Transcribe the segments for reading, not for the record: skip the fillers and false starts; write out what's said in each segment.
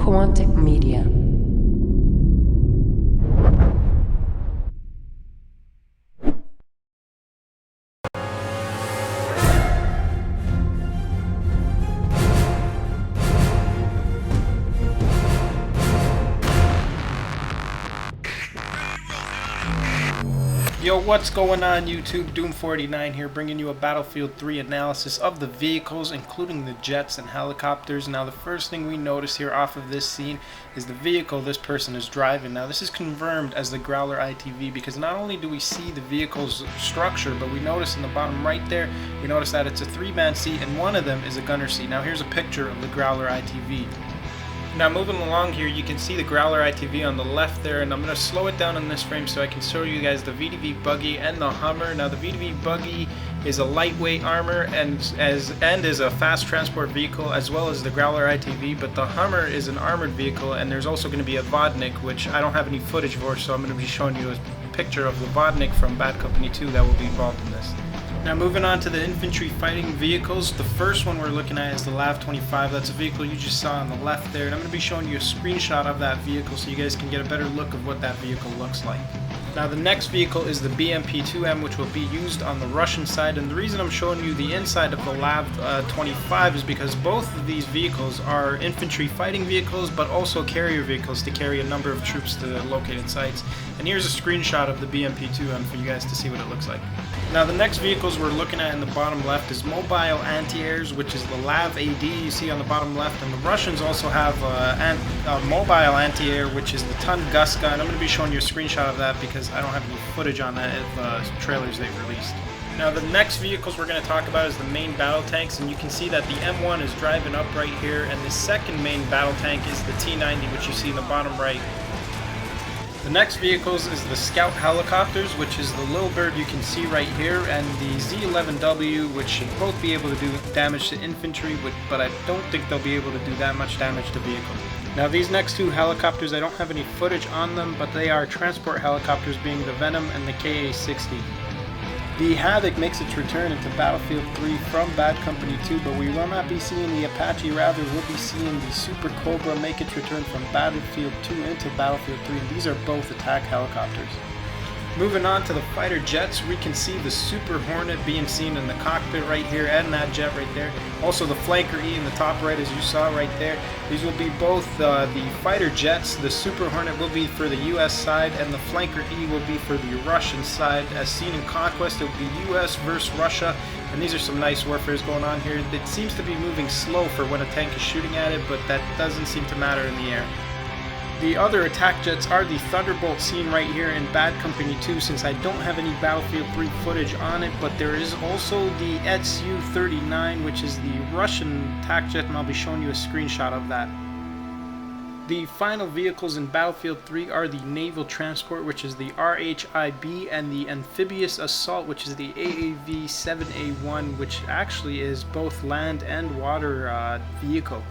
Quantic Media. Yo, what's going on YouTube? Doom49 here, bringing you a Battlefield 3 analysis of the vehicles, including the jets and helicopters. Now, the first thing we notice here off of this scene is the vehicle this person is driving. Now, this is confirmed as the Growler ITV because not only do we see the vehicle's structure, but we notice in the bottom right there, we notice that it's a 3-man seat and one of them is a gunner seat. Now, here's a picture of the Growler ITV. Now moving along here, you can see the Growler ITV on the left there, and I'm going to slow it down on this frame so I can show you guys the VDV buggy and the Hummer. Now the VDV buggy is a lightweight armor and is a fast transport vehicle, as well as the Growler ITV, but the Hummer is an armored vehicle, and there's also going to be a Vodnik, which I don't have any footage for, so I'm going to be showing you a picture of the Vodnik from Bad Company 2 that will be involved in this. Now moving on to the infantry fighting vehicles, the first one we're looking at is the LAV-25. That's a vehicle you just saw on the left there, and I'm going to be showing you a screenshot of that vehicle so you guys can get a better look of what that vehicle looks like. Now the next vehicle is the Bmp-2 M, which will be used on the Russian side, and the reason I'm showing you the inside of the LAV-25 is because both of these vehicles are infantry fighting vehicles, but also carrier vehicles to carry a number of troops to located sites. And here's a screenshot of the Bmp-2 M for you guys to see what it looks like. Now the next vehicles we're looking at in the bottom left is mobile anti-airs, which is the LAV-AD you see on the bottom left, and the Russians also have a mobile anti-air, which is the Tunguska, and I'm going to be showing you a screenshot of that because I don't have any footage on that of trailers they've released. Now the next vehicles we're going to talk about is the main battle tanks, and you can see that the M1 is driving up right here, and the second main battle tank is the T90, which you see in the bottom right. The next vehicles is the Scalp Helicopters, which is the little bird you can see right here, and the Z11W, which should both be able to do damage to infantry, but I don't think they'll be able to do that much damage to vehicles. Now these next two helicopters, I don't have any footage on them, but they are transport helicopters, being the Venom and the KA-60. The Havoc makes its return into Battlefield 3 from Bad Company 2, but we will not be seeing the Apache, rather we'll be seeing the Super Cobra make its return from Battlefield 2 into Battlefield 3, and these are both attack helicopters. Moving on to the fighter jets, we can see the Super Hornet being seen in the cockpit right here, and that jet right there. Also the Flanker E in the top right, as you saw right there. These will be both the fighter jets. The Super Hornet will be for the US side, and the Flanker E will be for the Russian side. As seen in Conquest, it will be US versus Russia, and these are some nice warfares going on here. It seems to be moving slow for when a tank is shooting at it, but that doesn't seem to matter in the air. The other attack jets are the Thunderbolt seen right here in Bad Company 2, since I don't have any Battlefield 3 footage on it, but there is also the Su-39, which is the Russian attack jet, and I'll be showing you a screenshot of that. The final vehicles in Battlefield 3 are the Naval Transport, which is the RHIB, and the Amphibious Assault, which is the AAV-7A1, which actually is both land and water vehicle.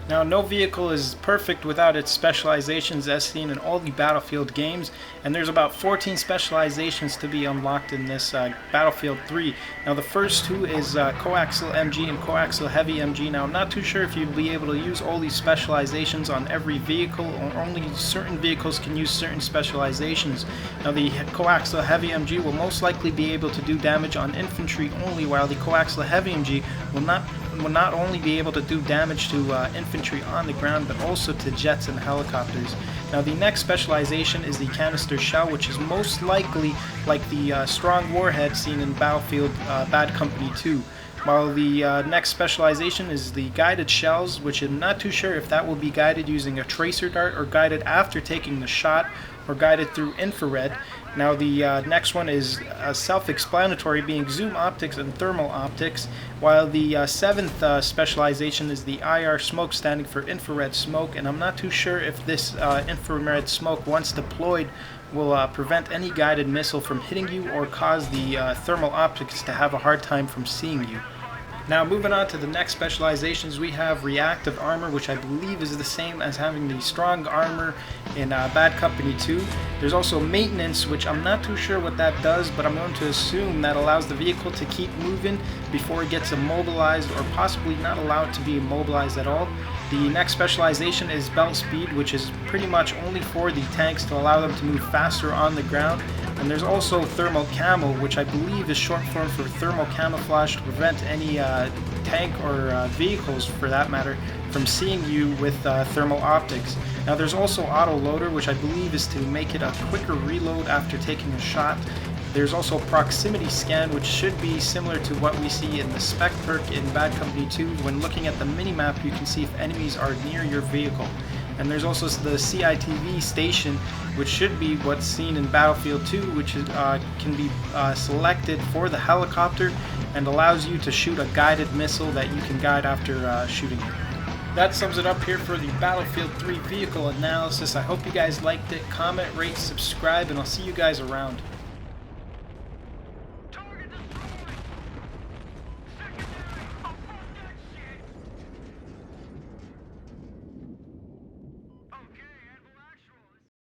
Now, no vehicle is perfect without its specializations, as seen in all the Battlefield games, and there's about 14 specializations to be unlocked in this Battlefield 3. Now, the first two is Coaxial MG and Coaxial Heavy MG. Now, I'm not too sure if you'll be able to use all these specializations on every vehicle, or only certain vehicles can use certain specializations. Now, the Coaxial Heavy MG will most likely be able to do damage on infantry only, while the Coaxial Heavy MG will not only be able to do damage to infantry on the ground, but also to jets and helicopters. Now the next specialization is the Canister Shell, which is most likely like the strong warhead seen in Battlefield Bad Company 2. While the next specialization is the guided shells, which I'm not too sure if that will be guided using a tracer dart, or guided after taking the shot, or guided through infrared. Now the next one is self-explanatory, being zoom optics and thermal optics, while the seventh specialization is the IR smoke, standing for infrared smoke, and I'm not too sure if this infrared smoke, once deployed, will prevent any guided missile from hitting you or cause the thermal optics to have a hard time from seeing you. Now moving on to the next specializations, we have Reactive Armor, which I believe is the same as having the Strong Armor in Bad Company 2. There's also Maintenance, which I'm not too sure what that does, but I'm going to assume that allows the vehicle to keep moving before it gets immobilized, or possibly not allowed to be immobilized at all. The next specialization is Belt Speed, which is pretty much only for the tanks to allow them to move faster on the ground. And there's also Thermo Camel, which I believe is short form for Thermal Camouflage, to prevent any tank or vehicles, for that matter, from seeing you with thermal optics. Now there's also Autoloader, which I believe is to make it a quicker reload after taking a shot. There's also Proximity Scan, which should be similar to what we see in the Spec perk in Bad Company 2. When looking at the minimap, you can see if enemies are near your vehicle. And there's also the CITV station, which should be what's seen in Battlefield 2, which is, can be selected for the helicopter and allows you to shoot a guided missile that you can guide after shooting it. That sums it up here for the Battlefield 3 vehicle analysis. I hope you guys liked it. Comment, rate, subscribe, and I'll see you guys around.